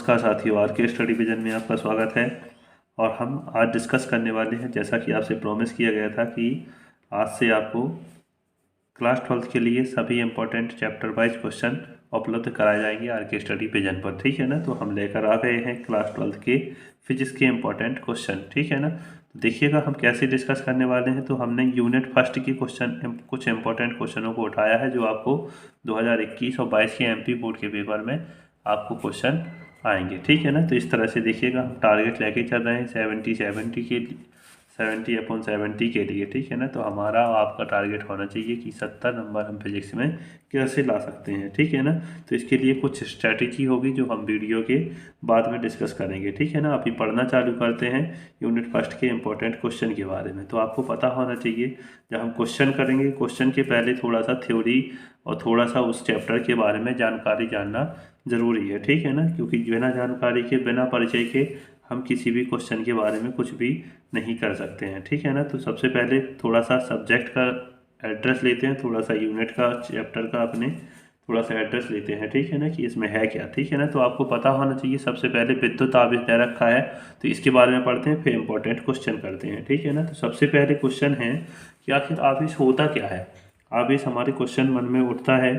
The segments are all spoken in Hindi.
नमस्कार साथियों, आज के स्टडी विजन में आपका स्वागत है। और हम आज डिस्कस करने वाले हैं, जैसा कि आपसे प्रॉमिस किया गया था कि आज से आपको क्लास 12th के लिए सभी इम्पोर्टेंट चैप्टर वाइज क्वेश्चन उपलब्ध कराए जाएंगे आर के स्टडी विजन पर। ठीक है ना। तो हम लेकर आ गए हैं क्लास 12th के फिजिक्स के इम्पोर्टेंट क्वेश्चन। ठीक है ना। तो देखिएगा हम कैसे डिस्कस करने वाले हैं। तो हमने यूनिट फर्स्ट की क्वेश्चन कुछ इंपॉर्टेंट क्वेश्चनों को उठाया है जो आपको 2021 और 22 के एमपी बोर्ड के पेपर में आपको क्वेश्चन आएंगे। ठीक है ना। तो इस तरह से देखिएगा हम टारगेट लेके चल रहे हैं 70/70 के लिए। ठीक है ना। तो हमारा आपका टारगेट होना चाहिए कि 70 नंबर हम फिजिक्स में कैसे ला सकते हैं। ठीक है ना। तो इसके लिए कुछ स्ट्रैटेजी होगी जो हम वीडियो के बाद में डिस्कस करेंगे। ठीक है ना। अभी पढ़ना चालू करते हैं यूनिट फर्स्ट के इम्पोर्टेंट क्वेश्चन के बारे में। तो आपको पता होना चाहिए जब हम क्वेश्चन करेंगे, क्वेश्चन के पहले थोड़ा सा थ्योरी और थोड़ा सा उस चैप्टर के बारे में जानकारी जानना ज़रूरी है। ठीक है ना। क्योंकि बिना जानकारी के, बिना परिचय के हम किसी भी क्वेश्चन के बारे में कुछ भी नहीं कर सकते हैं। ठीक है ना। तो सबसे पहले थोड़ा सा सब्जेक्ट का एड्रेस लेते हैं, थोड़ा सा यूनिट का, चैप्टर का अपने थोड़ा सा एड्रेस लेते हैं। ठीक है ना, कि इसमें है क्या। ठीक है ना। तो आपको पता होना चाहिए सबसे पहले विद्युत आवेश दे रखा है, तो इसके बारे में पढ़ते हैं, फिर इंपॉर्टेंट क्वेश्चन करते हैं। ठीक है ना। तो सबसे पहले क्वेश्चन है कि आखिर आवेश होता क्या है। आवेश, हमारे क्वेश्चन मन में उठता है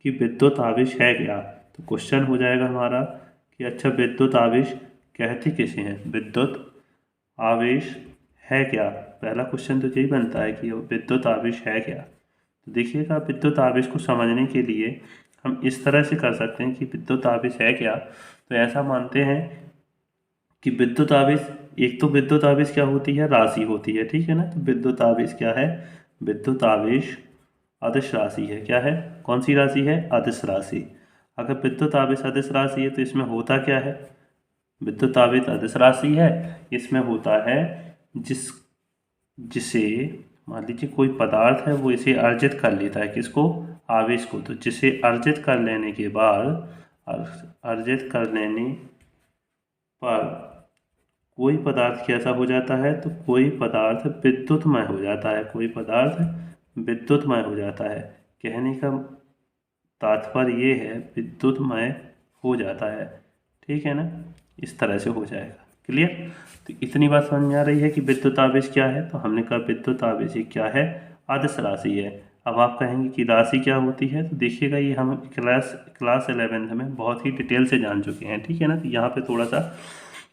कि विद्युत आवेश है क्या। तो क्वेश्चन हो जाएगा हमारा कि अच्छा विद्युत आवेश कहते किसे हैं, विद्युत आवेश है क्या। पहला क्वेश्चन तो यही बनता है कि विद्युत आवेश है क्या। तो देखिएगा विद्युत आवेश को समझने के लिए हम इस तरह से कर सकते हैं कि विद्युत आवेश है क्या। तो ऐसा मानते हैं कि विद्युत आवेश, एक तो विद्युत आवेश क्या होती है, राशि होती है। ठीक है ना। तो विद्युत आवेश क्या है, विद्युत आवेश अदिश राशि है। क्या है, कौन सी राशि है, अदिश राशि। अगर विद्युत आवेश अदिश राशि है तो इसमें होता क्या है, विद्युत आवेश अदिश राशि है, इसमें होता है जिसे मान लीजिए कोई पदार्थ है, वो इसे अर्जित कर लेता है, किसको, आवेश को। तो जिसे अर्जित कर लेने के बाद, अर्जित कर लेने पर कोई पदार्थ कैसा हो जाता है, तो कोई पदार्थ विद्युतमय हो जाता है, कोई पदार्थ विद्युतमय हो जाता है। कहने का तात्पर्य ये है विद्युतमय हो जाता है। ठीक है ना। इस तरह से हो जाएगा। क्लियर। तो इतनी बात समझ में आ रही है कि विद्युत आवेश क्या है। तो हमने कहा विद्युत आवेश क्या है, अदिश राशि है। अब आप कहेंगे कि राशि क्या होती है। तो देखिएगा ये हम क्लास 11th में बहुत ही डिटेल से जान चुके हैं। ठीक है ना। तो यहाँ पे थोड़ा सा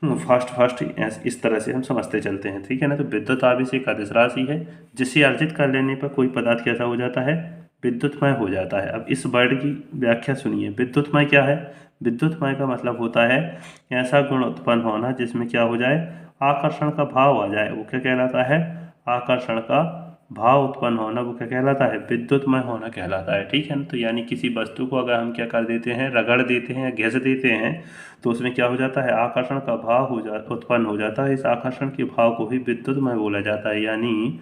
फास्ट इस तरह से हम समझते चलते हैं। ठीक है ना। तो विद्युत आवेश एक अदिश राशि है जिसे अर्जित कर लेने पर कोई पदार्थ कैसा हो जाता है, विद्युतमय हो जाता है। अब इस वर्ड की व्याख्या सुनिए। विद्युतमय क्या है, विद्युतमय का मतलब होता है ऐसा गुण उत्पन्न होना जिसमें क्या हो जाए, आकर्षण का भाव आ जाए। वो क्या कहलाता है, आकर्षण का भाव उत्पन्न होना, वो क्या कहलाता है, विद्युतमय होना कहलाता है। ठीक है ना। तो यानी किसी वस्तु को अगर हम क्या कर देते हैं, रगड़ देते हैं या घिस देते हैं, तो उसमें क्या हो जाता है, आकर्षण का भाव उत्पन्न हो जाता है। इस आकर्षण के भाव को ही विद्युतमय बोला जाता है। यानी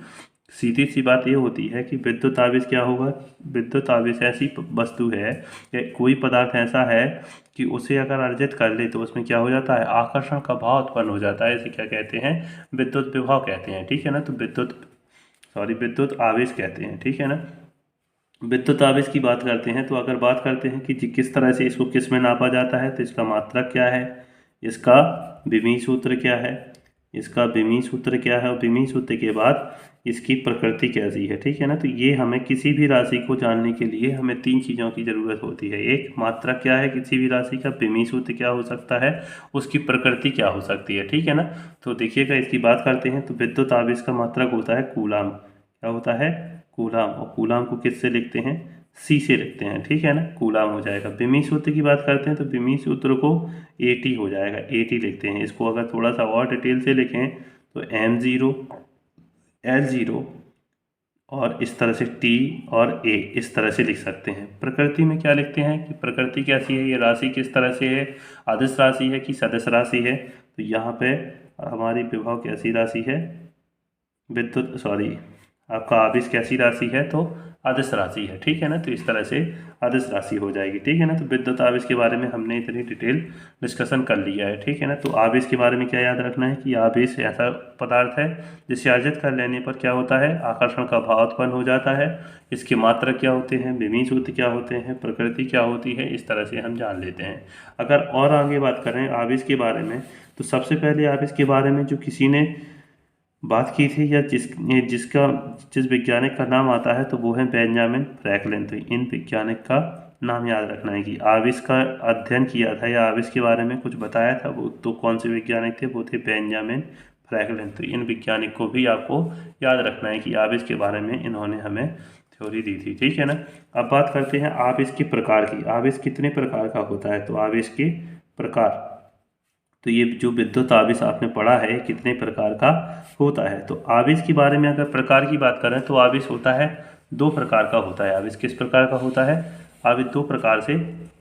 सीधी सी बात ये होती है कि विद्युत आवेश क्या होगा, विद्युत आवेश ऐसी वस्तु है या कोई पदार्थ ऐसा है कि उसे अगर अर्जित कर ले तो उसमें क्या हो जाता है, आकर्षण का भाव उत्पन्न हो जाता है। इसे क्या कहते हैं, विद्युत विभव कहते हैं। ठीक है ना। तो विद्युत आवेश कहते हैं। ठीक है ना। विद्युत आवेश की बात करते हैं तो अगर बात करते हैं कि किस तरह से इसको किस में नापा जाता है, तो इसका मात्रक क्या है, इसका विमीय सूत्र क्या है, इसका विमीय सूत्र क्या है, और विमीय सूत्र के बाद इसकी प्रकृति कैसी है। ठीक है ना। तो ये हमें किसी भी राशि को जानने के लिए हमें 3 चीज़ों की ज़रूरत होती है। एक, मात्रक क्या है किसी भी राशि का, विमीय सूत्र क्या हो सकता है, उसकी प्रकृति क्या हो सकती है। ठीक है ना। तो देखिएगा इसकी बात करते हैं तो विद्युत आवेश का मात्रक होता है कूलाम। क्या होता है, कूलाम। और कूलाम को किससे लिखते हैं, सी से लिखते हैं। ठीक है ना। कूलाम हो जाएगा। विमीय सूत्र की बात करते हैं तो विमीय सूत्र को AT हो जाएगा, AT लिखते हैं। इसको अगर थोड़ा सा और डिटेल से लिखें तो M0 L0 और इस तरह से T और A इस तरह से लिख सकते हैं। प्रकृति में क्या लिखते हैं कि प्रकृति कैसी है, ये राशि किस तरह से है, अदिश राशि है कि सदिश राशि है। तो यहाँ पे हमारी विभव कैसी राशि है, आपका आवेश कैसी राशि है, तो अदिश राशि है, ठीक है ना। तो इस तरह से अदिश राशि हो जाएगी, ठीक है ना। तो विद्युत आवेश के बारे में हमने इतनी डिटेल डिस्कशन कर लिया है, ठीक है ना। तो आवेश के बारे में क्या याद रखना है कि आवेश ऐसा पदार्थ है जिसे अर्जित कर लेने पर क्या होता है, आकर्षण का भाव उत्पन्न हो जाता है। इसकी मात्रा क्या होते हैं, विमीय सूत्र क्या होते हैं, प्रकृति क्या होती है, इस तरह से हम जान लेते हैं। अगर और आगे बात करें आवेश के बारे में, तो सबसे पहले आवेश के बारे में जो किसी ने बात की थी या जिस वैज्ञानिक का नाम आता है तो वो है बेंजामिन फ्रैंकलिन। तो इन वैज्ञानिक का नाम याद रखना है कि आवेश का अध्ययन किया था या आवेश के बारे में कुछ बताया था वो तो कौन से वैज्ञानिक थे, वो थे बेंजामिन फ्रैंकलिन। तो इन वैज्ञानिक को भी आपको याद रखना है कि आवेश के बारे में इन्होंने हमें थ्योरी दी थी, ठीक है ना। अब बात करते हैं आवेश के प्रकार की। आवेश कितने प्रकार का होता है, तो आवेश के प्रकार, तो ये जो विद्युत आवेश आपने पढ़ा है कितने प्रकार का होता है। तो आवेश के बारे में अगर प्रकार की बात करें तो आवेश होता है 2 प्रकार का होता है। आवेश किस प्रकार का होता है, आवेश 2 प्रकार से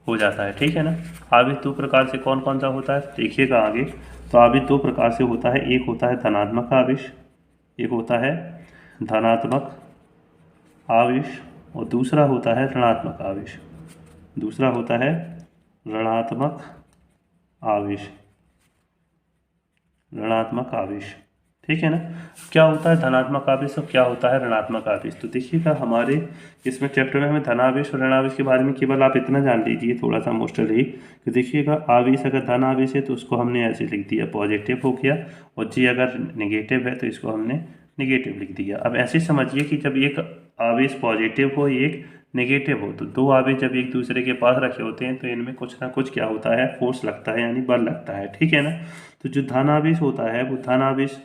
हो जाता है, ठीक है ना। आवेश 2 प्रकार से कौन कौन सा होता है देखिएगा आगे। तो आवेश 2 प्रकार से होता है, एक होता है धनात्मक आवेश, एक होता है धनात्मक आवेश और दूसरा होता है ऋणात्मक आवेश, दूसरा होता है ऋणात्मक आवेश, ऋणात्मक आवेश, ठीक है ना। क्या होता है धनात्मक आवेश और क्या होता है ऋणात्मक आवेश, तो देखिएगा हमारे इसमें चैप्टर में हमें धनावेश और ऋणावेश के बारे में केवल आप इतना जान लीजिए थोड़ा सा मोस्टली कि देखिएगा आवेश अगर धन आवेश है तो उसको हमने ऐसे लिख दिया पॉजिटिव हो गया, और जी अगर नेगेटिव है तो इसको हमने नेगेटिव लिख दिया। अब ऐसे समझिए कि जब एक आवेश पॉजिटिव हो एक नेगेटिव हो तो 2 आवेश जब एक दूसरे के पास रखे होते हैं तो इनमें कुछ ना कुछ क्या होता है, फोर्स लगता है यानी बल लगता है, ठीक है ना। तो जो धन आवेश होता है वो धन आवेश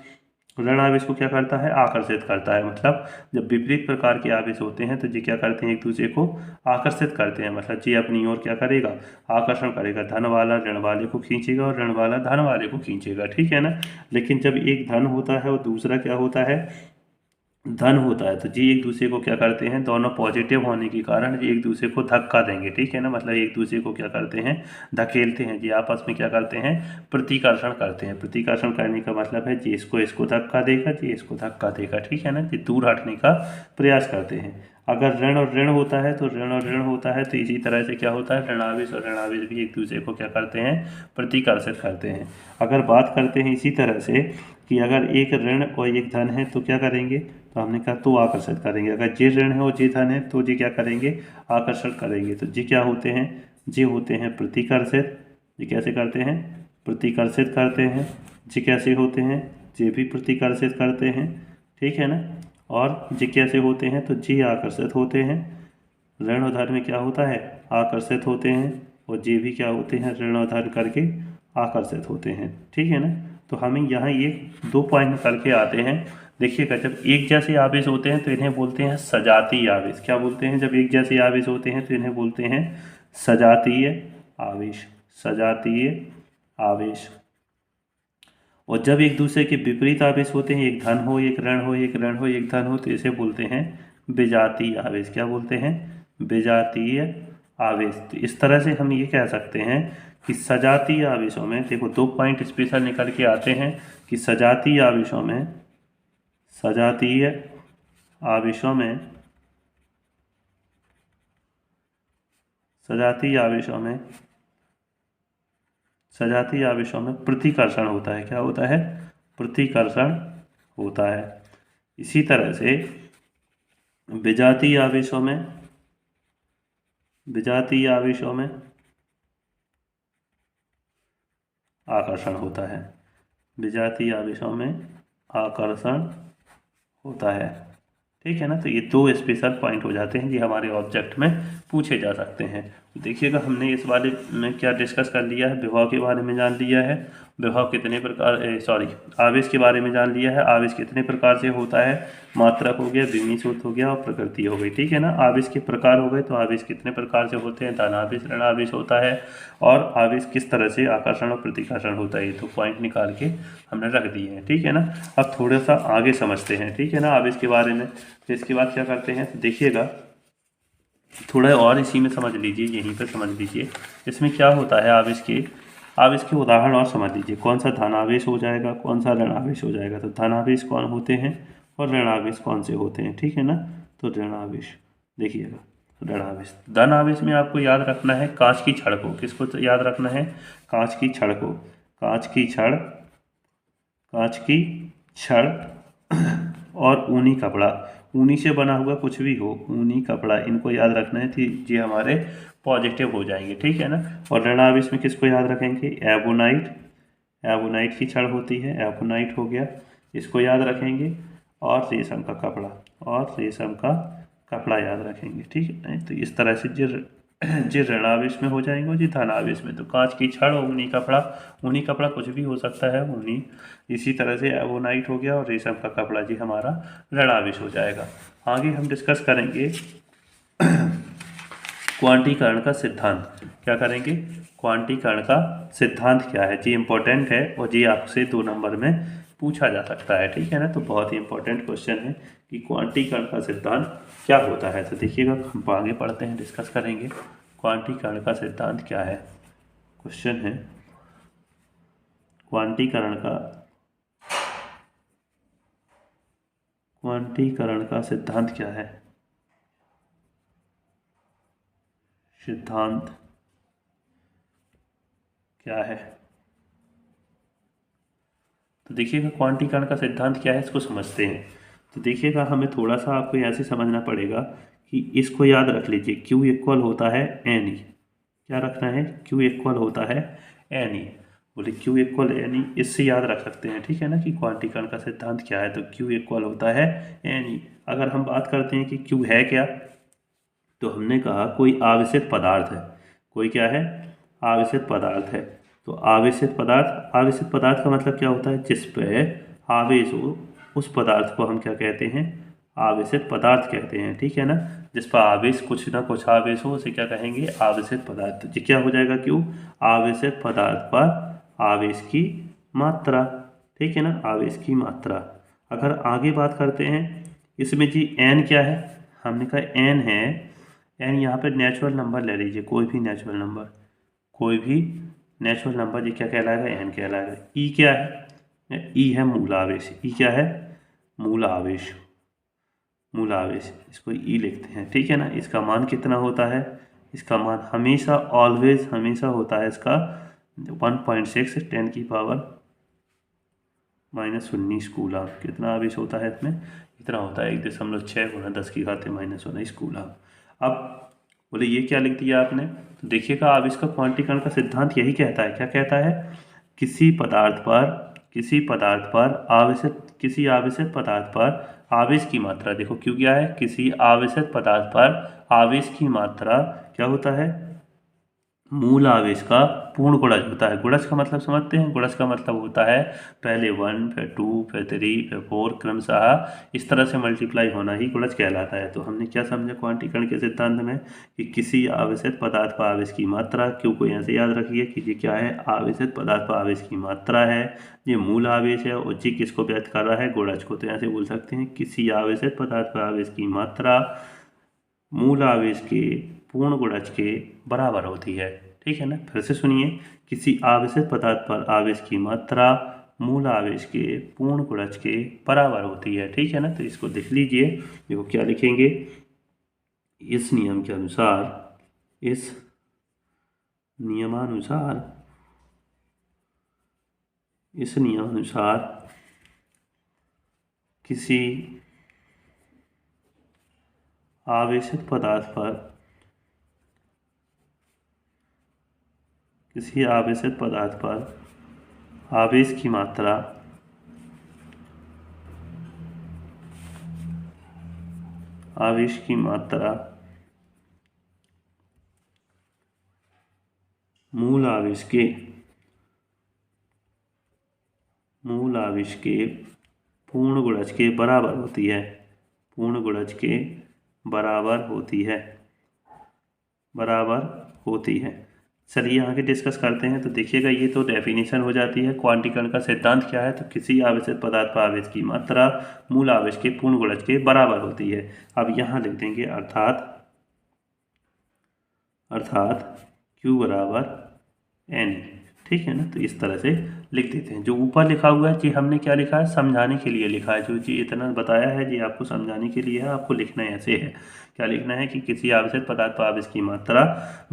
ऋण आवेश को क्या करता है, आकर्षित करता है। मतलब जब विपरीत प्रकार के आवेश होते हैं तो ये क्या करते हैं, एक दूसरे को आकर्षित करते हैं। मतलब ये अपनी ओर क्या करेगा, आकर्षण करेगा, धन वाला ऋण वाले को खींचेगा और ऋण वाला धन वाले को खींचेगा, ठीक है ना। लेकिन जब एक धन होता है और दूसरा क्या होता है, धन होता है, तो जी एक दूसरे को क्या करते हैं, दोनों पॉजिटिव होने के कारण जी एक दूसरे को धक्का देंगे, ठीक है ना। मतलब एक दूसरे को क्या करते हैं, धकेलते हैं, जी आपस में क्या करते हैं, प्रतिकर्षण करते हैं। प्रतिकर्षण करने का मतलब है जी इसको धक्का देगा, जी इसको धक्का देगा, ठीक है ना। जी दूर हटने का प्रयास करते हैं। अगर ऋण और ऋण होता है तो ऋण और ऋण होता है तो इसी तरह से क्या होता है, ऋणावेश और ऋणावेश भी एक दूसरे को क्या करते हैं, प्रतिकर्षित करते हैं। अगर बात करते हैं इसी तरह से कि अगर एक ऋण और एक धन है तो क्या करेंगे, तो हमने कहा तो आकर्षित करेंगे। अगर जे ऋण है और जे धन है तो जी क्या करेंगे, आकर्षण करेंगे। तो जी क्या होते हैं, जे होते हैं प्रतिकर्षित। जी कैसे करते हैं, प्रतिकर्षित करते हैं। जी कैसे होते हैं, जे भी प्रतिकर्षित करते हैं, ठीक है ना। और जी कैसे होते हैं, तो जी आकर्षित होते हैं। ऋण और धन में क्या होता है, आकर्षित होते हैं, और जे भी क्या होते हैं, ऋण और धन करके आकर्षित होते हैं, ठीक है ना। तो हमें यहाँ ये 2 पॉइंट निकल के आते हैं। देखिएगा जब एक जैसे आवेश होते हैं तो इन्हें बोलते हैं सजातीय आवेश। क्या बोलते हैं, जब एक जैसे आवेश होते हैं तो इन्हें बोलते हैं सजातीय आवेश, सजातीय आवेश। और जब एक दूसरे के विपरीत आवेश होते हैं, एक धन हो एक ऋण हो, एक ऋण हो एक धन हो, तो इसे बोलते हैं विजातीय आवेश। क्या बोलते हैं, विजातीय आवेश। तो इस तरह से हम ये कह सकते हैं कि सजातीय आवेशों में देखो 2 पॉइंट स्पेशल निकल के आते हैं कि सजातीय आवेशों में, सजातीय आवेशों में, सजातीय आवेशों में, सजातीय आवेशों में प्रतिकर्षण होता है। क्या होता है, प्रतिकर्षण होता है। इसी तरह से विजातीय आवेशों में, विजातीय आवेशों में आकर्षण होता है, विजातीय आवेशों में आकर्षण होता है, ठीक है ना। तो ये 2 स्पेशल पॉइंट हो जाते हैं जी हमारे ऑब्जेक्ट में पूछे जा सकते हैं। तो देखिएगा हमने इस वाले में क्या डिस्कस कर लिया है, विभव के बारे में जान लिया है, विभव कितने प्रकार आवेश के बारे में जान लिया है, आवेश कितने प्रकार से होता है, मात्रक हो गया, विमीय सूत्र हो गया और प्रकृति हो गई, ठीक है ना। आवेश के प्रकार हो गए, तो आवेश कितने प्रकार से होते हैं, धनावेश ऋणावेश होता है, और आवेश किस तरह से आकर्षण और प्रतिकर्षण होता है, ये तो पॉइंट निकाल के हमने रख दिए हैं, ठीक है ना। अब थोड़ा सा आगे समझते हैं, ठीक है ना, आवेश के बारे में। तो इसके बाद क्या करते हैं, तो देखिएगा थोड़ा और इसी में समझ लीजिए, यहीं पर समझ लीजिए इसमें क्या होता है। आवेश के उदाहरण और समझ लीजिए, कौन सा धनावेश हो जाएगा, कौन सा ऋणावेश हो जाएगा। तो धनावेश कौन होते हैं और ऋणावेश कौन से होते हैं, ठीक है ना। तो ऋणावेश, देखिएगा ऋण आवेश। धन आवेश में आपको याद रखना है कांच की छड़ को। किसको याद रखना है? कांच की छड़ को। कांच की छड़, कांच की छड़ और ऊनी कपड़ा। ऊनी से बना हुआ कुछ भी हो, ऊनी कपड़ा, इनको याद रखना है कि ये हमारे पॉजिटिव हो जाएंगे, ठीक है ना। और ऋण आवेश में किसको याद रखेंगे? एबोनाइट। एबोनाइट की छड़ होती है, एबोनाइट हो गया, इसको याद रखेंगे। और रेशम का कपड़ा, और रेशम का कपड़ा याद रखेंगे, ठीक है। तो इस तरह से जो ऋण आवेश में हो जाएंगे और जी धन आवेश में। तो कांच की छड़, ऊनी कपड़ा, ऊनी कपड़ा कुछ भी हो सकता है, ऊनी। इसी तरह से एबोनाइट हो गया और रेशम का कपड़ा, जी हमारा ऋण आवेश हो जाएगा। आगे हम डिस्कस करेंगे क्वांटीकरण का सिद्धांत। क्या करेंगे? क्वांटीकरण का सिद्धांत क्या है जी, इंपॉर्टेंट है और ये आपसे 2 नंबर में पूछा जा सकता है, ठीक है ना। तो बहुत ही इंपॉर्टेंट क्वेश्चन है कि क्वांटीकरण का सिद्धांत क्या होता है। तो देखिएगा, हम आगे पढ़ते हैं, डिस्कस करेंगे क्वांटीकरण का सिद्धांत क्या है। क्वेश्चन है क्वांटीकरण का सिद्धांत क्या है। सिद्धांत क्या है? तो देखिएगा, क्वांटीकरण का सिद्धांत क्या है, इसको समझते हैं। तो देखिएगा, हमें थोड़ा सा आपको ऐसे समझना पड़ेगा कि इसको याद रख लीजिए, Q इक्वल होता है एन ई। क्या रखना है? Q इक्वल होता है एन ई। बोले Q इक्वल एन ई, इससे याद रख सकते हैं, ठीक है ना, कि क्वांटीकरण का सिद्धांत क्या है। तो Q इक्वल होता है एन ई। अगर हम बात करते हैं कि Q है क्या, तो हमने कहा कोई आवेशित पदार्थ है। कोई क्या है? आवेशित पदार्थ है। तो आवेशित पदार्थ, आवेशित पदार्थ का मतलब क्या होता है? जिस पे आवेश हो, उस पदार्थ को हम क्या कहते हैं? आवेशित पदार्थ कहते हैं, ठीक है ना। जिस पर आवेश, कुछ ना कुछ आवेश हो, उसे क्या कहेंगे? आवेशित पदार्थ। ये क्या हो जाएगा? क्यों? आवेशित पदार्थ पर आवेश की मात्रा, ठीक है ना, आवेश की मात्रा। अगर आगे बात करते हैं इसमें जी, एन क्या है? हमने कहा एन है, एन यहाँ पे नेचुरल नंबर ले लीजिए, कोई भी नेचुरल नंबर, कोई भी नेचुरल नंबर, ये क्या कहलाएगा? एन कहलाएगा। ई क्या है? ई है मूल आवेश। ई क्या है? मूल आवेश। मूल आवेश, इसको ई लिखते हैं, ठीक है ना। इसका मान कितना होता है? इसका मान हमेशा, ऑलवेज, हमेशा होता है इसका 1.6 10⁻⁻19 कूलम। कितना आवेश होता है इसमें? इतना होता है 1.6 × 10⁻⁻19 कूलम। अब बोले ये क्या लिख दिया आपने? तो देखिएगा, आवेश का क्वांटीकरण का सिद्धांत यही कहता है। क्या कहता है? किसी पदार्थ पर किसी आवेशित पदार्थ पर आवेश की मात्रा, देखो क्यों क्या है? किसी आवेशित पदार्थ पर आवेश की मात्रा क्या होता है? मूल आवेश का पूर्ण गुणज होता है। गुणज का मतलब समझते हैं? गुणज का मतलब होता है पहले 1, फिर 2, फिर 3, फिर 4, क्रमशः इस तरह से मल्टीप्लाई होना ही गुणज कहलाता है। तो हमने क्या समझा क्वांटीकरण के सिद्धांत में? कि किसी आवेशित पदार्थ पर आवेश की मात्रा, क्यों को ऐसे याद रखिए कि ये क्या है? आवेशित पदार्थ पर आवेश की मात्रा है, ये मूल आवेश है, और जी किसको व्यक्त कर रहा है? गुणज को। तो ऐसे बोल सकते हैं, किसी आवेशित पदार्थ पर आवेश की मात्रा मूल आवेश के पूर्ण गुणज के बराबर होती है, ठीक है ना। फिर से सुनिए, किसी आवेशित पदार्थ पर आवेश की मात्रा मूल आवेश के पूर्ण गुणज के बराबर होती है, ठीक है ना। तो इसको देख लीजिए, देखो क्या लिखेंगे? इस नियम के अनुसार, इस नियमानुसार, इस नियमानुसार किसी आवेशित पदार्थ पर, किसी आवेशित पदार्थ पर आवेश की मात्रा मूल आवेश के पूर्ण गुणज के बराबर होती है। पूर्ण गुणज के बराबर होती है। चलिए आगे डिस्कस करते हैं। तो देखिएगा, ये तो डेफिनेशन हो जाती है। क्वांटीकरण का सिद्धांत क्या है? तो किसी आवेशित पदार्थ पर आवेश की मात्रा मूल आवेश के पूर्ण गुणज के बराबर होती है। अब यहाँ लिख देंगे अर्थात Q बराबर N। ठीक है ना। तो इस तरह से लिख देते हैं। जो ऊपर लिखा हुआ है जी हमने क्या लिखा है, समझाने के लिए लिखा है। जो जी इतना बताया है जी आपको समझाने के लिए है, आपको लिखना ऐसे है। क्या लिखना है कि किसी आवेशित पदार्थ पर आवेश की मात्रा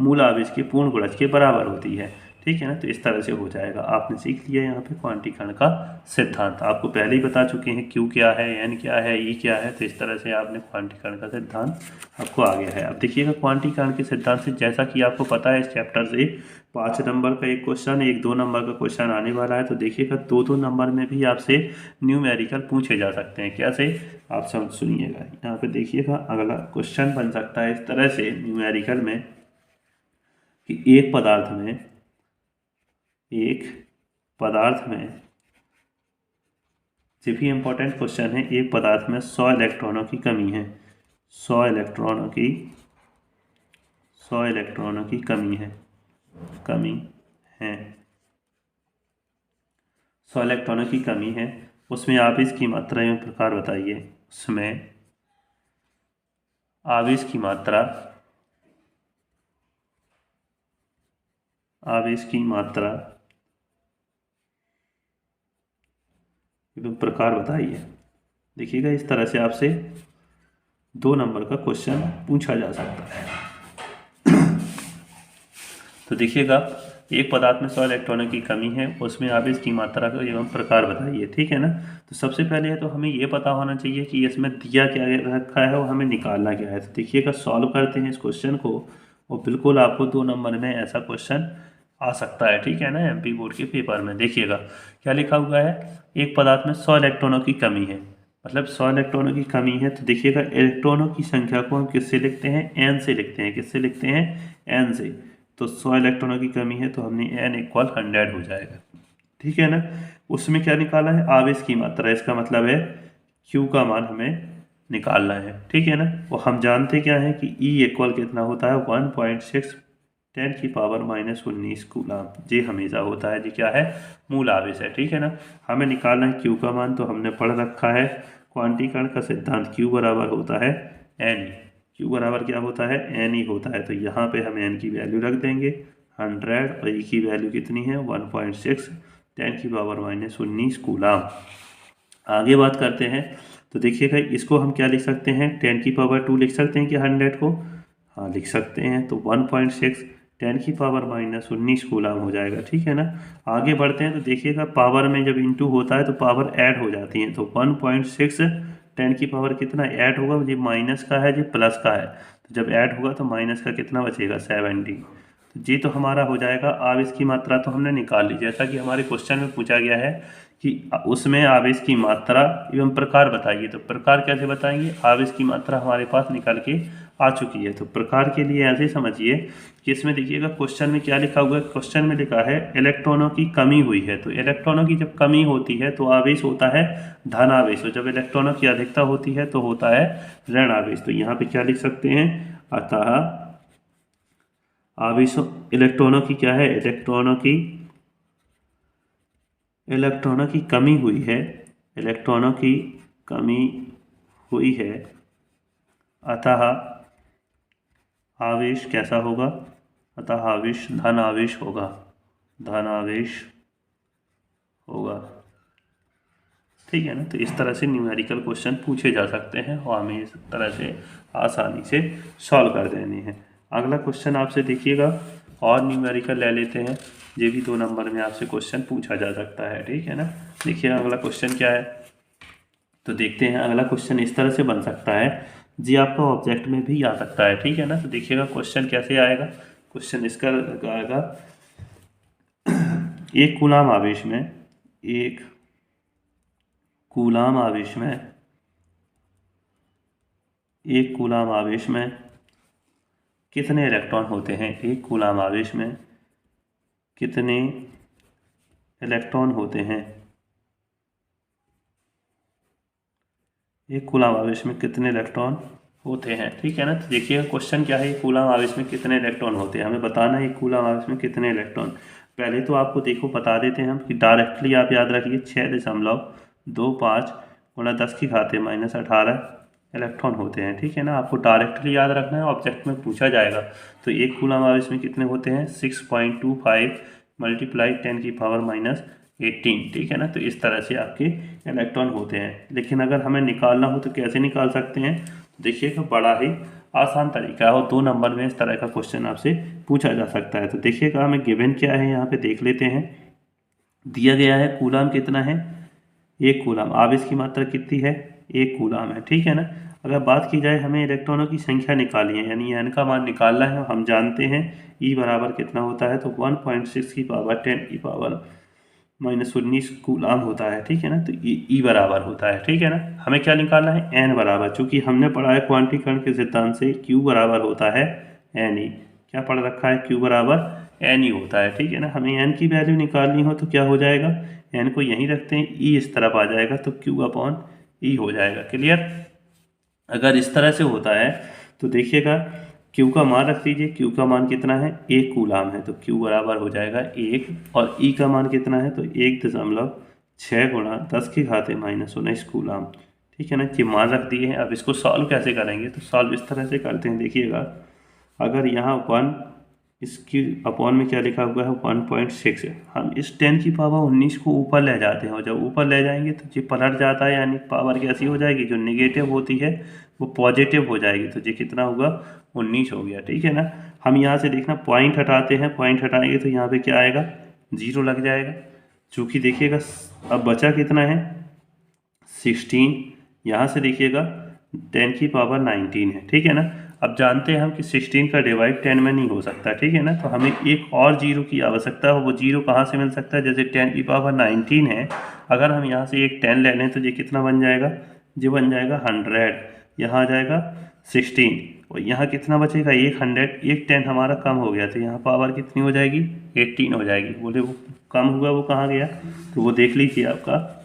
मूल आवेश के पूर्ण गुणज के बराबर होती है। ठीक है ना। तो इस तरह से हो जाएगा। आपने सीख लिया यहाँ पे क्वांटीकरण का सिद्धांत। आपको पहले ही बता चुके हैं क्यू क्या है, एन क्या है, ई क्या है। तो इस तरह से आपने क्वांटीकरण का सिद्धांत आपको आ गया है। अब देखिएगा क्वांटीकरण के सिद्धांत से, जैसा कि आपको पता है इस चैप्टर से 5 नंबर का एक क्वेश्चन, 1-2 नंबर का क्वेश्चन आने वाला है। तो देखिएगा 2-2 नंबर में भी आपसे न्यूमेरिकल पूछे जा सकते हैं। कैसे, आप सब सुनिएगा। यहाँ पे देखिएगा अगला क्वेश्चन बन सकता है इस तरह से न्यूमेरिकल में कि एक पदार्थ में ये भी इम्पोर्टेंट क्वेश्चन है। एक पदार्थ में 100 इलेक्ट्रॉनों की कमी है। 100 इलेक्ट्रॉनों की कमी है 100 इलेक्ट्रॉनों की कमी है। उसमें आवेश की मात्रा एवं प्रकार बताइए। उसमें आवेश की मात्रा एवं प्रकार बताइए। देखिएगा इस तरह से आपसे 2 नंबर का क्वेश्चन पूछा जा सकता है। तो देखिएगा एक पदार्थ में 100 इलेक्ट्रॉनों की कमी है, उसमें आवेश की मात्रा का एवं प्रकार बताइए। ठीक है ना। तो सबसे पहले तो हमें ये पता होना चाहिए कि इसमें दिया क्या रखा है और हमें निकालना क्या है। तो देखिएगा सॉल्व करते हैं इस क्वेश्चन को, और बिल्कुल आपको 2 नंबर में ऐसा क्वेश्चन आ सकता है। ठीक है ना। MP बोर्ड के पेपर में देखिएगा क्या लिखा हुआ है, एक पदार्थ में 100 इलेक्ट्रॉनों की कमी है, मतलब 100 इलेक्ट्रॉनों की कमी है। तो देखिएगा इलेक्ट्रॉनों की संख्या को हम किससे लिखते हैं, n से लिखते हैं। किससे लिखते हैं, n से। तो 100 इलेक्ट्रॉनों की कमी है तो हमने n = 100 हो जाएगा। ठीक है ना। उसमें क्या निकाला है, आवेश की मात्रा। इसका मतलब है Q का मान हमें निकालना है। ठीक है ना। और हम जानते क्या है कि E = कितना होता है, 1.6 10⁻⁻19 कूलाम। ये हमेशा होता है, जी क्या है, मूल आवेश है। ठीक है ना। हमें निकालना है Q का मान, तो हमने पढ़ रखा है क्वांटीकरण का सिद्धांत। Q बराबर होता है N। Q बराबर क्या होता है, N होता है। तो यहाँ पे हम N की वैल्यू रख देंगे 100 और E की वैल्यू कितनी है, 1.6 10⁻⁻19 कूलाम। आगे बात करते हैं। तो देखिएगा इसको हम क्या लिख सकते हैं, 10⁻² लिख सकते हैं कि 100 को, हाँ लिख सकते हैं। तो 1.6 10⁻⁻19 कूलाम हो जाएगा। ठीक है ना। आगे बढ़ते हैं। तो देखिएगा पावर में जब इंटू होता है तो पावर ऐड हो जाती है। तो 1.6 10 की पावर कितना ऐड होगा, ये माइनस का है, ये प्लस का है। तो जब ऐड होगा तो माइनस का कितना बचेगा, 70। तो ये तो हमारा हो जाएगा। आवेश की मात्रा तो हमने निकाल ली, जैसा कि हमारे क्वेश्चन में पूछा गया है कि उसमें आवेश की मात्रा एवं प्रकार बताइए। तो प्रकार कैसे बताएंगे, आवेश की मात्रा हमारे पास निकाल के आ चुकी है। तो प्रकार के लिए ऐसे समझिए कि इसमें देखिएगा क्वेश्चन में क्या लिखा हुआ है। क्वेश्चन में लिखा है इलेक्ट्रॉनों की कमी हुई है। तो इलेक्ट्रॉनों की जब कमी होती है तो आवेश होता है धन आवेश, और जब इलेक्ट्रॉनों की अधिकता होती है तो होता है ऋण आवेश। तो यहाँ पे क्या लिख सकते हैं, अतः आवेशों इलेक्ट्रॉनों की क्या है, इलेक्ट्रॉनों की कमी हुई है, इलेक्ट्रॉनों की कमी हुई है। अतः आवेश कैसा होगा, अतः आवेश धन आवेश होगा, ठीक है ना। तो इस तरह से न्यूमेरिकल क्वेश्चन पूछे जा सकते हैं और हमें इस तरह से आसानी से सॉल्व कर देने हैं। अगला क्वेश्चन आपसे देखिएगा और न्यूमेरिकल ले लेते हैं, ये भी 2 नंबर में आपसे क्वेश्चन पूछा जा सकता है। ठीक है ना। देखिए अगला क्वेश्चन क्या है, तो देखते हैं। अगला क्वेश्चन इस तरह से बन सकता है जी, आपका ऑब्जेक्ट में भी आ सकता है। ठीक है ना। तो देखिएगा क्वेश्चन कैसे आएगा, क्वेश्चन इसका आएगा, एक कूलाम आवेश में कितने इलेक्ट्रॉन होते हैं। एक कूलाम आवेश में कितने इलेक्ट्रॉन होते हैं, एक कूलाम आवेश में कितने इलेक्ट्रॉन होते हैं। ठीक है ना। तो देखिएगा क्वेश्चन क्या है, एक कूलाम आवेश में कितने इलेक्ट्रॉन होते हैं, हमें बताना है एक कूलाम आवेश में कितने इलेक्ट्रॉन। पहले तो आपको देखो बता देते हैं हम कि डायरेक्टली आप याद रखिए 6.25 × 10⁻18 इलेक्ट्रॉन होते हैं। ठीक है ना। आपको डायरेक्टली याद रखना है, ऑब्जेक्ट में पूछा जाएगा। तो एक कूलाम आवेश में कितने होते हैं, 6.25 मल्टीप्लाई 10⁻⁻18, ठीक है ना। तो इस तरह से आपके इलेक्ट्रॉन होते हैं। लेकिन अगर हमें निकालना हो तो कैसे निकाल सकते हैं, देखिएगा बड़ा ही आसान तरीका है और 2 नंबर में इस तरह का क्वेश्चन आपसे पूछा जा सकता है। तो देखिएगा हमें गिवन क्या है यहाँ पे देख लेते हैं। दिया गया है कूलाम कितना है, 1 कूलाम। आवेश की मात्रा कितनी है, 1 कूलाम है, ठीक है ना। अगर बात की जाए हमें इलेक्ट्रॉनों की संख्या निकालनी है, यानी n का मान निकालना है। हम जानते हैं E बराबर कितना होता है, तो 1.6 की पावर 10 की पावर -19 कूलाम होता है, ठीक है ना। तो E बराबर होता है, ठीक है ना। हमें क्या निकालना है, n बराबर, चूंकि हमने पढ़ा है क्वांटीकरण के सिद्धांत से Q बराबर होता है Ne। क्या पढ़ रखा है, Q बराबर Ne होता है, ठीक है ना। हमें n की वैल्यू निकालनी हो तो क्या हो जाएगा, n को यहीं रखते हैं, E इस तरफ आ जाएगा तो Q/E हो जाएगा। क्लियर। अगर इस तरह से होता है तो देखिएगा Q का मान रख दीजिए, Q का मान कितना है, 1 कूलाम है, तो Q बराबर हो जाएगा 1। और E का मान कितना है, तो 1.6 गुणा 10⁻⁻19 कूलाम, ठीक है ना। ये मान रख दिए हैं। अब इसको सॉल्व कैसे करेंगे, तो सॉल्व इस तरह से करते हैं। देखिएगा अगर यहाँ 1, इसकी अपॉन में क्या लिखा हुआ है 1.6 है, हम इस 10⁻19 को ऊपर ले जाते हैं और जब ऊपर ले जाएंगे तो ये पलट जाता है, यानी पावर कैसी हो जाएगी, जो नेगेटिव होती है वो पॉजिटिव हो जाएगी। तो ये कितना होगा, 19 हो गया, ठीक है ना। हम यहाँ से देखना पॉइंट हटाते हैं, पॉइंट हटाएंगे तो यहाँ पे क्या आएगा, 0 लग जाएगा। चूँकि देखिएगा अब बचा कितना है, 16। यहाँ से देखिएगा 10⁻19 है, ठीक है ना। अब जानते हैं हम कि 16 का डिवाइड 10 में नहीं हो सकता, ठीक है ना। तो हमें एक और 0 की आवश्यकता है। वो 0 कहाँ से मिल सकता है, जैसे 10⁻19 है, अगर हम यहाँ से एक 10 ले लें तो ये कितना बन जाएगा, ये बन जाएगा 100। यहाँ आ जाएगा 16 और यहाँ कितना बचेगा, एक 100। एक 10 हमारा कम हो गया तो यहाँ पावर कितनी हो जाएगी, 18 हो जाएगी। बोले वो कम हुआ, वो कहाँ गया, तो वो देख लीजिए आपका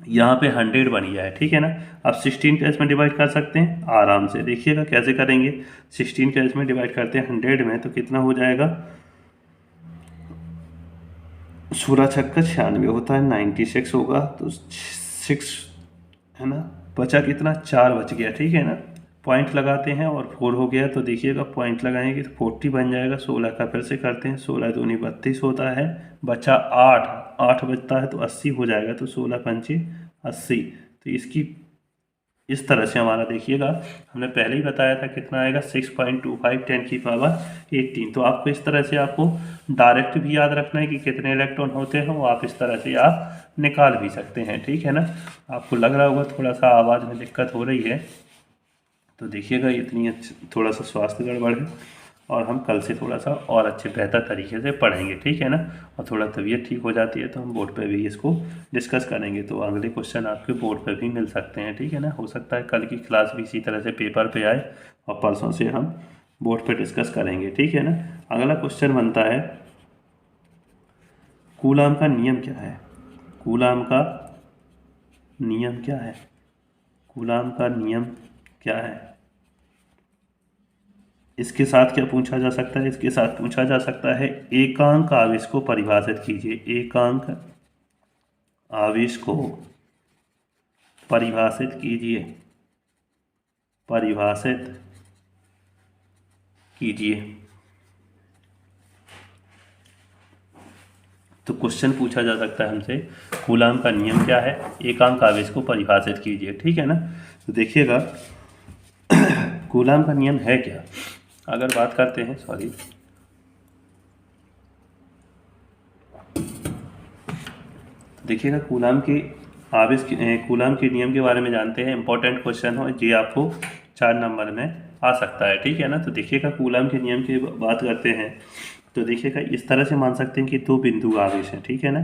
यहाँ पे 100 बन गया है, ठीक है ना। अब 16 का इसमें डिवाइड कर सकते हैं आराम से। देखिएगा कैसे करेंगे, 16 का इसमें डिवाइड करते हैं 100 में तो कितना हो जाएगा, 16 छक्का 96 होता है, 96 होगा। तो 6 है ना, बचा कितना, 4 बच गया, ठीक है ना। पॉइंट लगाते हैं और 4 हो गया तो देखिएगा पॉइंट लगाएंगे तो 40 बन जाएगा। 16 का फिर से करते हैं, 16 दूनी 32 होता है, बचा 8 बचता है तो 80 हो जाएगा। तो 16 पंचे 80। तो इसकी इस तरह से हमारा देखिएगा, हमने पहले ही बताया था कितना आएगा, 6.25 10⁻18। तो आपको इस तरह से आपको डायरेक्ट भी याद रखना है कि कितने इलेक्ट्रॉन होते हैं, वो आप इस तरह से आप निकाल भी सकते हैं, ठीक है ना। आपको लग रहा होगा थोड़ा सा आवाज़ में दिक्कत हो रही है, तो देखिएगा इतनी थोड़ा सा स्वास्थ्य गड़बड़ है और हम कल से थोड़ा सा और अच्छे बेहतर तरीके से पढ़ेंगे, ठीक है ना। और थोड़ा तबीयत ठीक हो जाती है तो हम बोर्ड पे भी इसको डिस्कस करेंगे। तो अगले क्वेश्चन आपके बोर्ड पे भी मिल सकते हैं, ठीक है ना। हो सकता है कल की क्लास भी इसी तरह से पेपर पे आए और परसों से हम बोर्ड पे डिस्कस करेंगे, ठीक है ना। अगला क्वेश्चन बनता है, कूलाम का नियम क्या है, कूलाम का नियम क्या है, कूलाम का नियम क्या है। इसके साथ क्या पूछा जा सकता है, इसके साथ पूछा जा सकता है एकांक आवेश को परिभाषित कीजिए। एकांक आवेश को परिभाषित कीजिए, परिभाषित कीजिए। तो क्वेश्चन पूछा जा सकता है हमसे, कूलाम का नियम क्या है, एकांक आवेश को परिभाषित कीजिए, ठीक है ना। तो देखिएगा कूलाम का नियम है क्या, अगर बात करते हैं, सॉरी, देखिएगा कूलाम के आवेश कूलाम के नियम के बारे में जानते हैं। इंपॉर्टेंट क्वेश्चन हो, ये आपको 4 नंबर में आ सकता है, ठीक है ना। तो देखिएगा कूलाम के नियम की बात करते हैं तो देखिएगा इस तरह से मान सकते हैं कि 2 बिंदु आवेश हैं, ठीक है ना।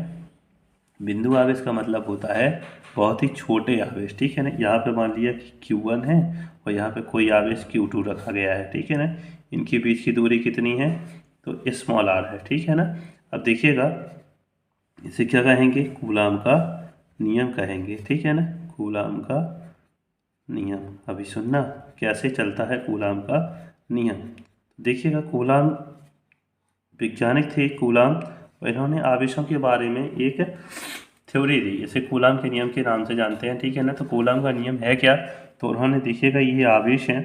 बिंदु आवेश का मतलब होता है बहुत ही छोटे आवेश, ठीक है ना। यहाँ पे मान लिया कि Q1 है और यहाँ पे कोई आवेश Q2 रखा गया है, ठीक है ना। इनके बीच की दूरी कितनी है, तो r है, ठीक है ना। अब देखिएगा इसे क्या कहेंगे, कूलाम का नियम कहेंगे, ठीक है ना, कूलाम का नियम। अभी सुनना कैसे चलता है कूलाम का नियम। देखिएगा कूलाम वैज्ञानिक थे कूलाम, और इन्होंने आवेशों के बारे में एक थ्योरी दी, इसे कूलाम के नियम के नाम से जानते हैं, ठीक है ना। तो कूलाम का नियम है क्या, तो उन्होंने देखिएगा ये आवेश हैं,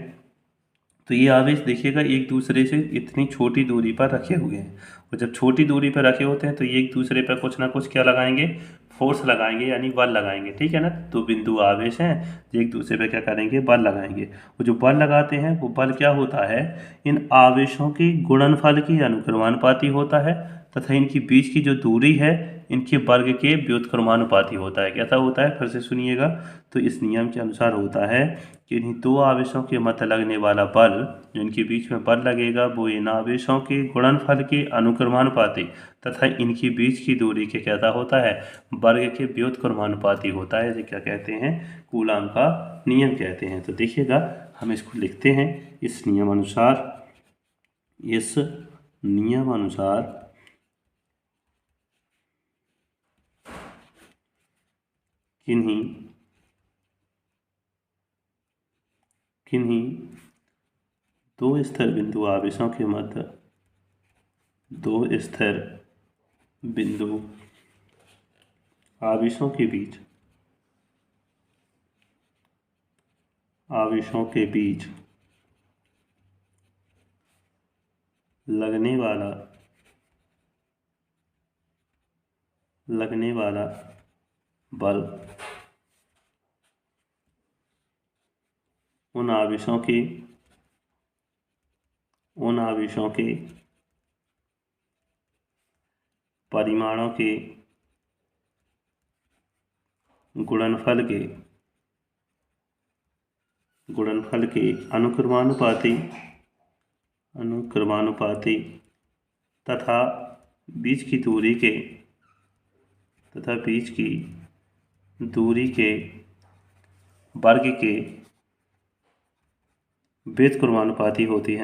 तो ये आवेश देखिएगा एक दूसरे से इतनी छोटी दूरी पर रखे हुए हैं, और जब छोटी दूरी पर रखे होते हैं तो ये एक दूसरे पर कुछ ना कुछ क्या लगाएंगे, फोर्स लगाएंगे, यानी बल लगाएंगे, ठीक है ना। तो बिंदु आवेश हैं, जो एक दूसरे पे क्या करेंगे, बल लगाएंगे। वो जो बल लगाते हैं वो बल क्या होता है, इन आवेशों के गुणनफल के अनुक्रमानुपाती होता है, तथा इनकी बीच की जो दूरी है इनके वर्ग के व्युत्क्रमानुपाती होता है। कैसा होता है, फिर से सुनिएगा। तो इस नियम के अनुसार होता है कि इन्हीं दो आवेशों के मध्य लगने वाला बल, जो इनके बीच में बल लगेगा, वो इन आवेशों के गुणनफल के अनुक्रमानुपाती तथा इनकी बीच की दूरी के कैसा होता है, वर्ग के व्युत्क्रमानुपाती होता है। इसे क्या कहते हैं, कूलाम का नियम कहते हैं। तो देखिएगा हम इसको लिखते हैं, इस नियम अनुसार किन्हीं दो स्थिर बिंदु आवेशों के मध्य आवेशों के बीच लगने वाला बल उन आवेशों के परिमाणों के गुणनफल के अनुक्रमानुपाती तथा बीच की दूरी के वर्ग के व्युत्क्रमानुपाती होती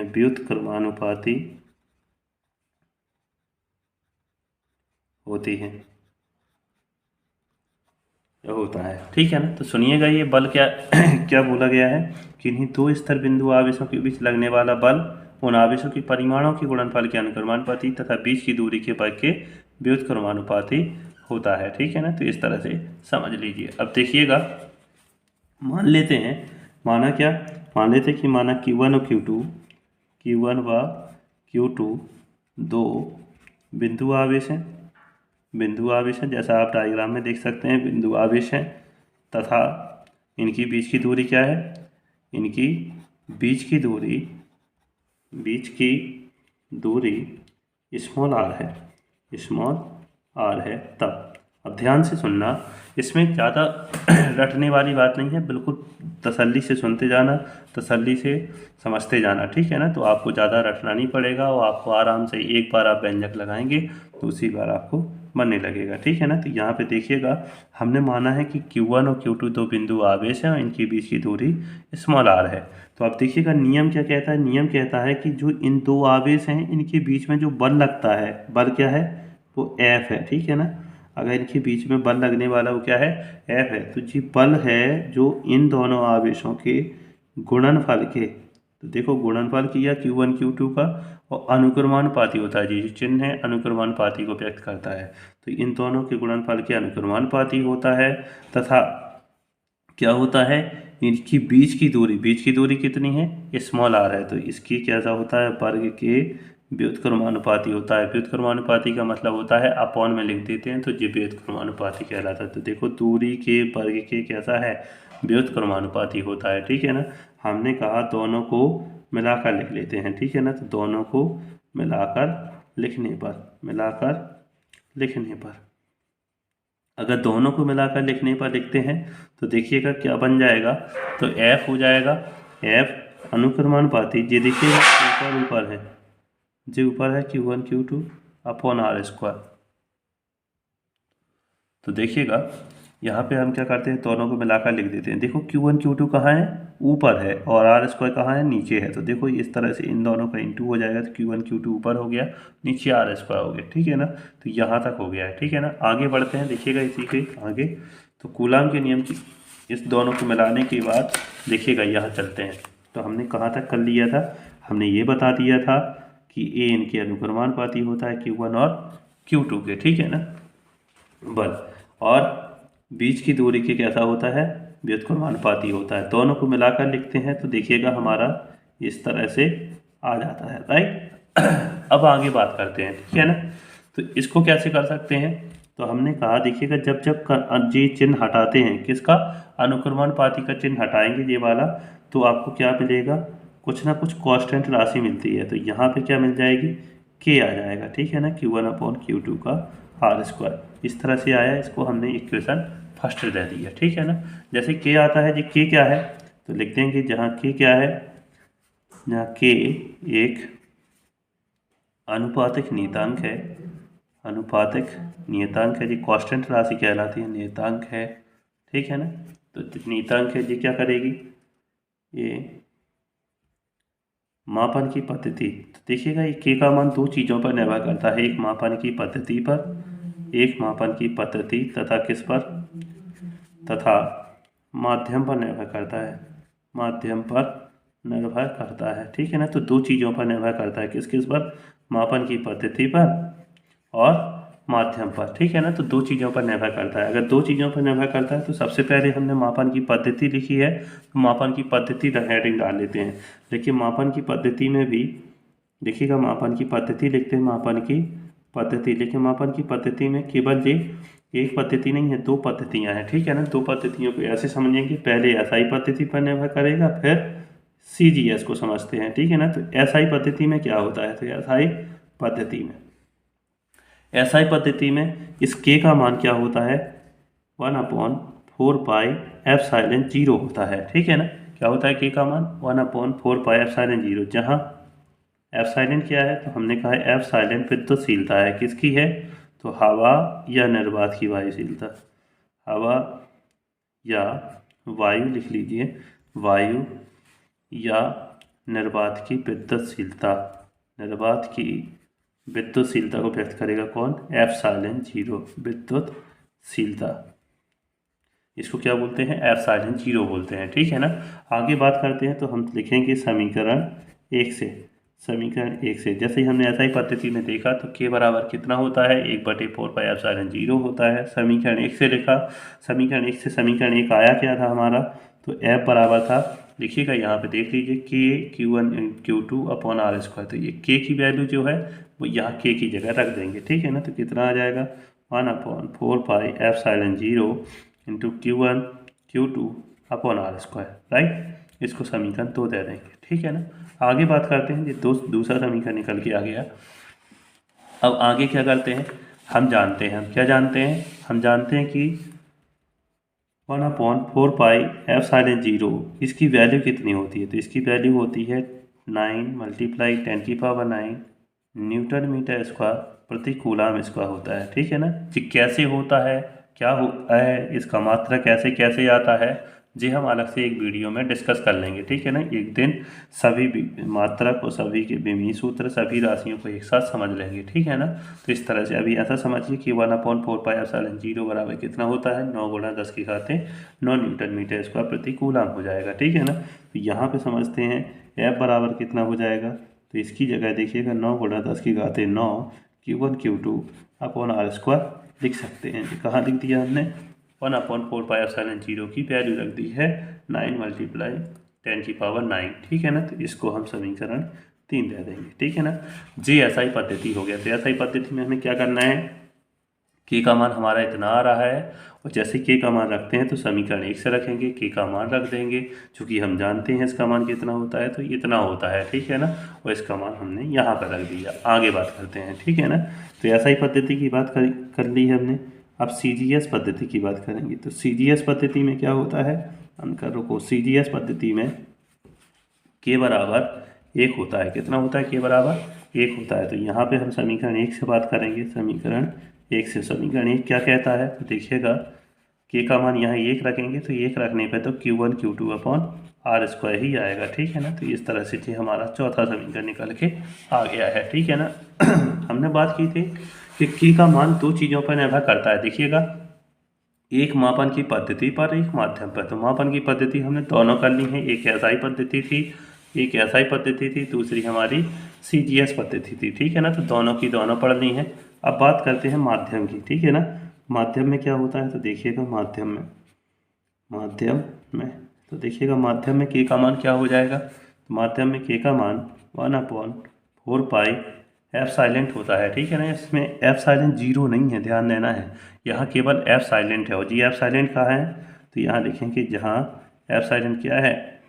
हैं, क्या होता है, ठीक है ना। तो सुनिएगा ये बल क्या क्या बोला गया है, किन्हीं दो स्थिर बिंदु आवेशों के बीच लगने वाला बल उन आवेशों के परिमाणों के गुणनफल के अनुक्रमानुपाती तथा बीच की दूरी के वर्ग के व्युत्क्रमानुपाती होता है, ठीक है ना। तो इस तरह से समझ लीजिए। अब देखिएगा, मान लेते हैं कि माना Q1 और Q2 दो बिंदु आवेश हैं, जैसा आप डायग्राम में देख सकते हैं, बिंदु आवेश हैं, तथा इनकी बीच की दूरी क्या है, इनकी बीच की दूरी स्मॉल r है। तब अब ध्यान से सुनना, इसमें ज़्यादा रटने वाली बात नहीं है, बिल्कुल तसल्ली से सुनते जाना, तसल्ली से समझते जाना, ठीक है ना। तो आपको ज़्यादा रटना नहीं पड़ेगा, और आपको आराम से एक बार आप व्यंजक लगाएंगे तो उसी बार आपको बनने लगेगा, ठीक है ना। तो यहाँ पे देखिएगा, हमने माना है कि Q1 और Q2 दो बिंदु आवेश हैं और इनके बीच की दूरी स्मॉल r है। तो आप देखिएगा नियम क्या कहता है, नियम कहता है कि जो इन दो आवेश हैं इनके बीच में जो बल लगता है, बल क्या है, वो F है, ठीक है ना। अगर इनके बीच में बल लगने वाला वो क्या है, F है। तो जी बल है जो इन दोनों आवेशों के गुणनफल के, तो देखो गुणनफल किया Q1 Q2 का, और अनुक्रमानुपाती होता है, जी जो चिन्ह है अनुक्रमानुपाती को व्यक्त करता है। तो इन दोनों के गुणनफल के अनुक्रमानुपाती होता है, तथा क्या होता है, इनकी बीच की दूरी कितनी है, स्मॉल r है। तो इसकी कैसा होता है, वर्ग के व्युत्क्रमानुपाती होता है। व्युत्क्रमानुपाती का मतलब होता है अपॉन में लिख देते हैं, तो ये व्युत्क्रमानुपाती कहलाता है। तो देखो दूरी के वर्ग के कैसा है, व्युत्क्रमानुपाती होता है, ठीक है ना। हमने कहा दोनों को मिलाकर लिख लेते हैं, ठीक है ना। तो दोनों को मिलाकर लिखने पर अगर दोनों को मिलाकर लिखने पर लिखते हैं तो देखिएगा क्या बन जाएगा, तो F हो जाएगा, F अनुक्रमानुपाती, ये देखिएगा ऊपर है, जो ऊपर है Q1 Q2 अपॉन r²। तो देखिएगा यहाँ पे हम क्या करते हैं, दोनों को मिलाकर लिख देते हैं। देखो Q1 Q2 कहाँ है, ऊपर है, और r² कहाँ है, नीचे है। तो देखो इस तरह से इन दोनों का इंटू हो जाएगा, तो Q1 Q2 ऊपर हो गया, नीचे r² हो गया, ठीक है ना। तो यहाँ तक हो गया है, ठीक है ना। आगे बढ़ते हैं, देखिएगा इसी के आगे। तो कूलाम के नियम की इस दोनों को मिलाने के बाद देखिएगा यहाँ चलते हैं। तो हमने कहाँ तक कर लिया था, हमने ये बता दिया था कि ए इनके अनुक्रमानुपाती होता है Q1 और Q2 के, ठीक है ना, बल, और बीच की दूरी के कैसा होता है, व्युत्क्रमानुपाती होता है। दोनों को मिलाकर लिखते हैं तो देखिएगा हमारा इस तरह से आ जाता है, राइट। अब आगे बात करते हैं, ठीक है ना। तो इसको कैसे कर सकते हैं, तो हमने कहा देखिएगा जब जब ये चिन्ह हटाते हैं, किसका, अनुक्रमानुपाती का चिन्ह हटाएंगे ये वाला, तो आपको क्या मिलेगा, कुछ ना कुछ कांस्टेंट राशि मिलती है। तो यहाँ पे क्या मिल जाएगी, के आ जाएगा, ठीक है ना, Q1/Q2 का आर स्क्वायर। इस तरह से आया, इसको हमने इक्वेशन फर्स्ट दे दी है, ठीक है ना। जैसे के आता है, जी के क्या है, तो लिख देंगे जहाँ के क्या है, जहाँ के एक अनुपातिक नियतांक है, अनुपातिक नियतांक है जी, कांस्टेंट राशि कहलाती है, नियतांक है, ठीक है ना। तो नियतांक है जी, क्या करेगी, ये मापन की पद्धति। तो देखिएगा ये के का मान दो चीज़ों पर निर्भर करता है, एक मापन की पद्धति पर, एक मापन की पद्धति तथा किस पर, तथा माध्यम पर निर्भर करता है, माध्यम पर निर्भर करता है, ठीक है ना। तो दो चीज़ों पर निर्भर करता है, किस किस पर, मापन की पद्धति पर और माध्यम पर, ठीक है ना। तो दो चीज़ों पर निर्भर करता है। अगर दो चीज़ों पर निर्भर करता है तो सबसे पहले हमने मापन की पद्धति लिखी है, तो मापन की पद्धति हेडिंग डाल लेते हैं। देखिए मापन की पद्धति में भी देखिएगा, मापन की पद्धति लिखते हैं, मापन की पद्धति लिखे, मापन की पद्धति में केवल ये एक पद्धति नहीं है, दो पद्धतियाँ हैं, ठीक है ना। दो पद्धतियों को ऐसे समझेंगे, पहले एसआई पद्धति पर निर्भर करेगा, फिर सीजीएस को समझते हैं, ठीक है ना। तो एसआई पद्धति में क्या होता है, तो एसआई पद्धति में इस के का मान क्या होता है, 1/4πε0 होता है, ठीक है ना। क्या होता है के का मान, 1/4πε0, जहाँ एप्सिलॉन क्या है, तो हमने कहा है एप्सिलॉन विद्युतशीलता है, किसकी है, तो हवा या निर्वात की वायुशीलता, हवा या वायु लिख लीजिए, वायु या निर्वात की विद्युतशीलता, निर्वात की विद्युतशीलता को व्यक्त करेगा कौन, एप्सिलॉन0, विद्युतशीलता, इसको क्या बोलते हैं, एप्सिलॉन0 बोलते हैं, ठीक है ना। आगे बात करते हैं, तो हम लिखेंगे समीकरण 1 से, समीकरण 1 से जैसे ही हमने ऐसा ही पद्धति में देखा, तो के बराबर कितना होता है, 1/4πε0 होता है। समीकरण 1 से लिखा, समीकरण 1 से समीकरण 1 आया क्या था हमारा, तो एफ बराबर था, देखिएगा यहाँ पे देख लीजिए, के Q1/Q2/R²। तो ये के की वैल्यू जो है वो यहाँ के की जगह रख देंगे, ठीक है ना। तो कितना आ जाएगा, 1/4πε0 इंटू Q1/Q2/R², राइट। इसको समीकरण 2 दे देंगे, ठीक है ना। आगे बात करते हैं, ये दूसरा समीकरण निकल के आ गया। अब आगे क्या करते हैं, हम जानते हैं, हम क्या जानते हैं, हम जानते हैं कि 1/4πε0 इसकी वैल्यू कितनी होती है, तो इसकी वैल्यू होती है 9 × 10⁹ न्यूटन मीटर स्क्वायर प्रति कूलम स्क्वायर होता है, ठीक है ना। जी कैसे होता है, क्या होता है, इसका मात्रा कैसे कैसे आता है, जी हम अलग से एक वीडियो में डिस्कस कर लेंगे, ठीक है ना। एक दिन सभी मात्रक और सभी के विमीय सूत्र, सभी राशियों को एक साथ समझ लेंगे, ठीक है ना। तो इस तरह से अभी ऐसा समझिए कि 1/4πε0 बराबर कितना होता है, 9 × 10⁹9 न्यूटन मीटर स्क्वायर प्रति कूलम हो जाएगा, ठीक है ना। तो यहाँ पे समझते हैं एफ बराबर कितना हो जाएगा, तो इसकी जगह देखिएगा 9 × 10⁹9 Q1/Q2/R² लिख सकते हैं। कहाँ लिख दिया हमने, 1/4πε0 की वैल्यू रख दी है 9 × 10⁹9, ठीक है ना। तो इसको हम समीकरण 3 दे देंगे, ठीक है ना। जी एसआई पद्धति हो गया। तो एसआई पद्धति में हमें क्या करना है, के का मान हमारा इतना आ रहा है, और जैसे के का मान रखते हैं तो समीकरण 1 से रखेंगे, के का मान रख देंगे, चूँकि हम जानते हैं इसका मान कितना होता है, तो इतना होता है, ठीक है ना। और इसका मान हमने यहाँ पर रख दिया। आगे बात करते हैं, ठीक है ना। तो एसआई पद्धति की बात कर ली है हमने। अब सीजीएस पद्धति की बात करेंगे। तो सीजीएस पद्धति में क्या होता है, अंकर रुको, सीजीएस पद्धति में के बराबर 1 होता है, कितना होता है, के बराबर 1 होता है। तो यहाँ पे हम समीकरण 1 से बात करेंगे, समीकरण 1 से। समीकरण 1 क्या कहता है, तो देखिएगा के का मान यहाँ 1 रखेंगे, तो 1 रखने पे तो Q1/Q2/R² ही आएगा, ठीक है ना। तो इस तरह से जी हमारा चौथा समीकरण निकल के आ गया है, ठीक है ना। हमने बात की थी कि के का मान दो चीज़ों पर निर्भर करता है, देखिएगा, एक मापन की पद्धति पर, एक माध्यम पर। तो मापन की पद्धति हमने दोनों कर ली है, एक एसआई पद्धति थी, एक एसआई पद्धति थी, दूसरी हमारी सीजीएस पद्धति थी, ठीक है ना। तो दोनों की दोनों पढ़ ली हैं। अब बात करते हैं माध्यम की, ठीक है ना। माध्यम में क्या होता है, तो देखिएगा माध्यम में तो देखिएगा माध्यम में के का मान क्या हो जाएगा, तो माध्यम में के का मान 1/4 एफ साइलेंट होता है। ठीक है ना, इसमें एफ साइलेंट जीरो नहीं है, ध्यान देना है, यहाँ केवल एफ साइलेंट है। और जी एफ साइलेंट कहाँ है, तो यहाँ लिखेंगे जहाँ एफ साइलेंट क्या है,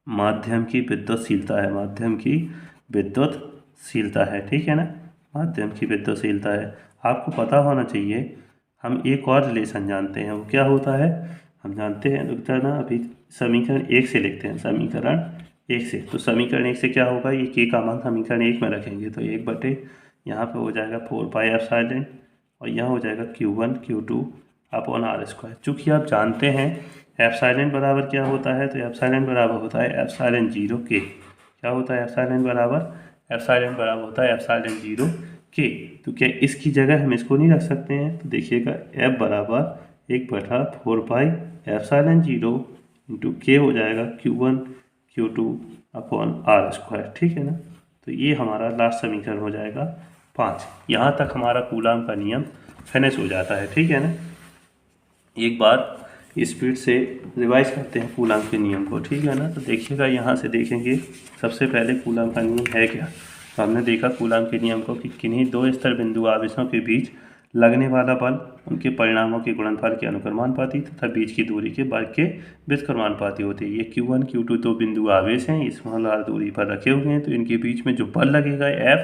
माध्यम की विद्युतशीलता है, माध्यम की विद्युतशीलता है। ठीक है ना, माध्यम की विद्युतशीलता है। आपको पता होना चाहिए, हम एक और रिलेशन जानते हैं, वो क्या होता है, हम जानते हैं, रुकता ना अभी, समीकरण 1 से लिखते हैं, समीकरण 1 से। तो समीकरण 1 से क्या होगा, ये के का मान समीकरण 1 में रखेंगे तो 1 बटे यहाँ पे हो जाएगा 4 पाई एफ साइलेंट, और यहाँ हो जाएगा Q1 Q2 upon are square. चूँकि आप जानते हैं एफ साइलेंट बराबर क्या होता है, तो एफ साइलेंट बराबर होता है एफ साइलेंट जीरो के। क्या होता है एफ साइलेंट बराबर, एफ साइलेंट बराबर होता है एफ साइलेंट जीरो के। तो क्या इसकी जगह हम इसको नहीं रख सकते हैं, तो देखिएगा एफ बराबर 1/4 पाई एफ साइलेंट जीरो इंटू के हो जाएगा Q1 Q2 upon are square. ठीक है ना, तो ये हमारा लास्ट समीकरण हो जाएगा 5। यहाँ तक हमारा कूलाम का नियम फिनिश हो जाता है। ठीक है ना, एक बार स्पीड से रिवाइज करते हैं कूलाम के नियम को। ठीक है ना, तो देखिएगा यहाँ से देखेंगे सबसे पहले कूलाम का नियम है क्या। तो हमने देखा कूलाम के नियम को कि किन्हीं दो स्तर बिंदु आवेशों के बीच लगने वाला बल उनके परिणामों के गुणनफल के अनुक्रमानुपाती तथा बीच की दूरी के वर्ग के व्युत्क्रमानुपाती होते हैं। ये Q1 Q2 दो बिंदु आवेश हैं, स्मॉल r दूरी पर रखे हुए हैं, तो इनके बीच में जो बल लगेगा F,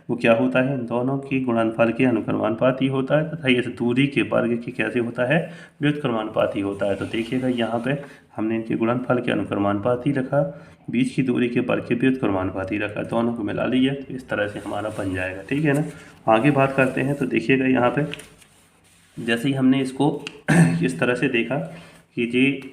वो क्या होता है, इन दोनों की गुणनफल के अनुक्रमानुपाती होता है तथा इस दूरी के वर्ग की कैसे होता है, व्युत्क्रमानुपाती होता है। तो देखिएगा यहाँ पे हमने इनके गुणनफल के अनुक्रमानुपाती रखा, बीच की दूरी के वर्ग के व्युत्क्रमानुपाती रखा, दोनों को मिला लिया, तो इस तरह से हमारा बन जाएगा। ठीक है ना, आगे बात करते हैं। तो देखिएगा यहाँ पे जैसे ही हमने इसको इस तरह से देखा कि जी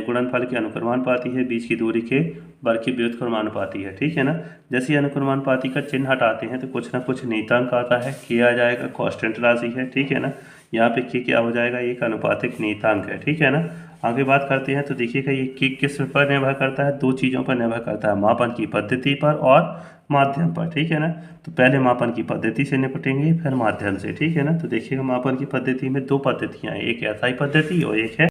गुणनफल के अनुक्रमानुपाती है, बीच की दूरी के वर्ग की व्युत्क्रमानुपाती है। ठीक है ना, जैसे ही अनुक्रमानुपाती का चिन्ह हटाते हैं तो कुछ ना कुछ नियतांक आता है, के आ जाएगा, कांस्टेंट राशि है। ठीक है ना, यहाँ पे के क्या हो जाएगा, एक अनुपातिक नियतांक है। ठीक है ना, आगे बात करते हैं। तो देखिएगा ये के किस पर निर्भर करता है, दो चीज़ों पर निर्भर करता है, मापन की पद्धति पर और माध्यम पर। ठीक है ना, तो पहले मापन की पद्धति से निपटेंगे, फिर माध्यम से। ठीक है ना, तो देखिएगा मापन की पद्धति में दो पद्धतियाँ हैं, एक SI पद्धति और एक है